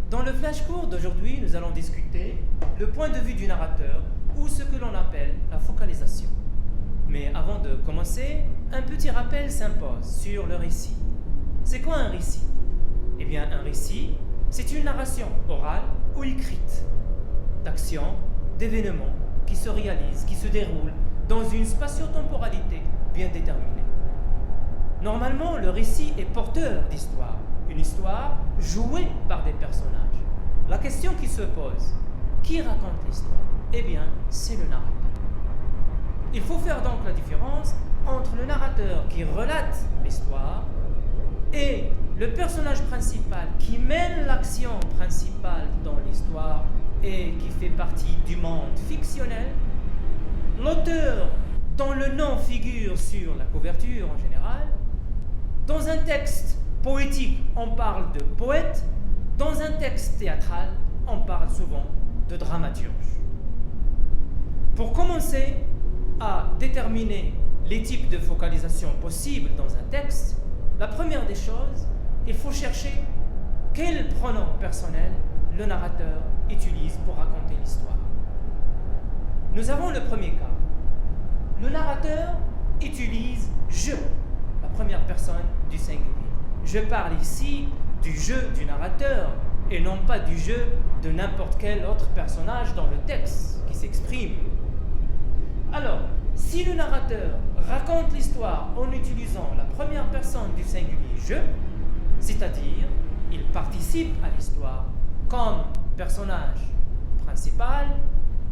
Dans le flash court d'aujourd'hui, nous allons discuter le point de vue du narrateur ou ce que l'on appelle la focalisation. Mais avant de commencer, un petit rappel s'impose sur le récit. C'est quoi un récit? Eh bien, un récit, c'est une narration orale ou écrite d'actions, d'événements qui se réalisent, qui se déroulent dans une spatio-temporalité bien déterminée. Normalement, le récit est porteur d'histoire, une histoire jouée par des personnages. La question qui se pose, qui raconte l'histoire? Eh bien, c'est le narrateur. Il faut faire donc la différence entre le narrateur qui relate l'histoire et le personnage principal qui mène l'action principale dans l'histoire et qui fait partie du monde fictionnel, l'auteur dont le nom figure sur la couverture en général. Dans un texte poétique, on parle de poète. Dans un texte théâtral, on parle souvent de dramaturge. Pour commencer à déterminer les types de focalisation possibles dans un texte, la première des choses, il faut chercher quel pronom personnel le narrateur utilise pour raconter l'histoire. Nous avons le premier cas. Le narrateur utilise « je », la première personne du singulier. Je parle ici du jeu du narrateur et non pas du jeu de n'importe quel autre personnage dans le texte qui s'exprime. Alors, si le narrateur raconte l'histoire en utilisant la première personne du singulier « je », c'est-à-dire il participe à l'histoire comme personnage principal,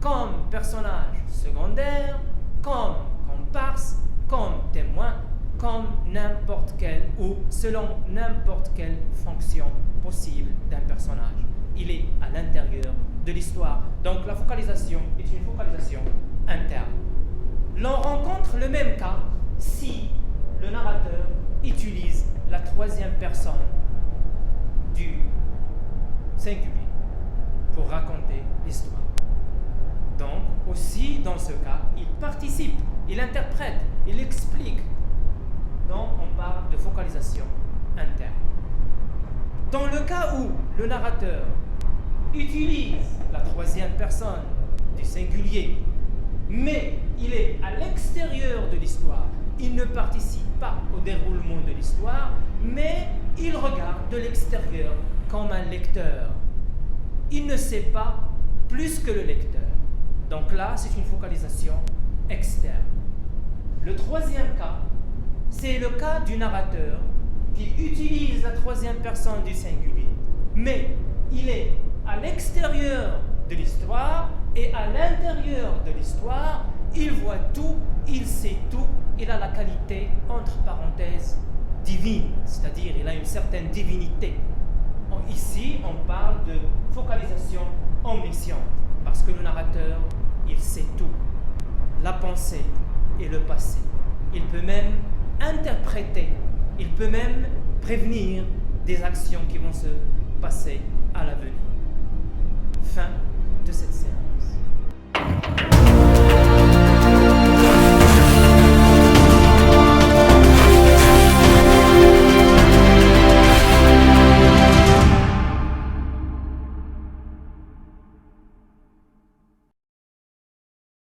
comme personnage secondaire, comme comparse, comme témoin, comme n'importe quelle ou selon n'importe quelle fonction possible d'un personnage. Il est à l'intérieur de l'histoire. Donc la focalisation est une focalisation interne. L'on rencontre le même cas si le narrateur utilise la troisième personne du singulier pour raconter l'histoire. Donc, aussi dans ce cas, il participe, il interprète, il explique. Donc, on parle de focalisation interne. Dans le cas où le narrateur utilise la troisième personne du singulier, mais il est à l'extérieur de l'histoire, il ne participe pas au déroulement de l'histoire, mais il regarde de l'extérieur comme un lecteur. Il ne sait pas plus que le lecteur. Donc là, c'est une focalisation externe. Le troisième cas, c'est le cas du narrateur qui utilise la troisième personne du singulier, mais il est à l'extérieur de l'histoire et à l'intérieur de l'histoire, il voit tout, il sait tout, il a la qualité, entre parenthèses, divine, c'est-à-dire il a une certaine divinité. Ici, on parle de focalisation omnisciente, parce que le narrateur, il sait tout, la pensée et le passé. Il peut même interpréter, il peut même prévenir des actions qui vont se passer à l'avenir. Fin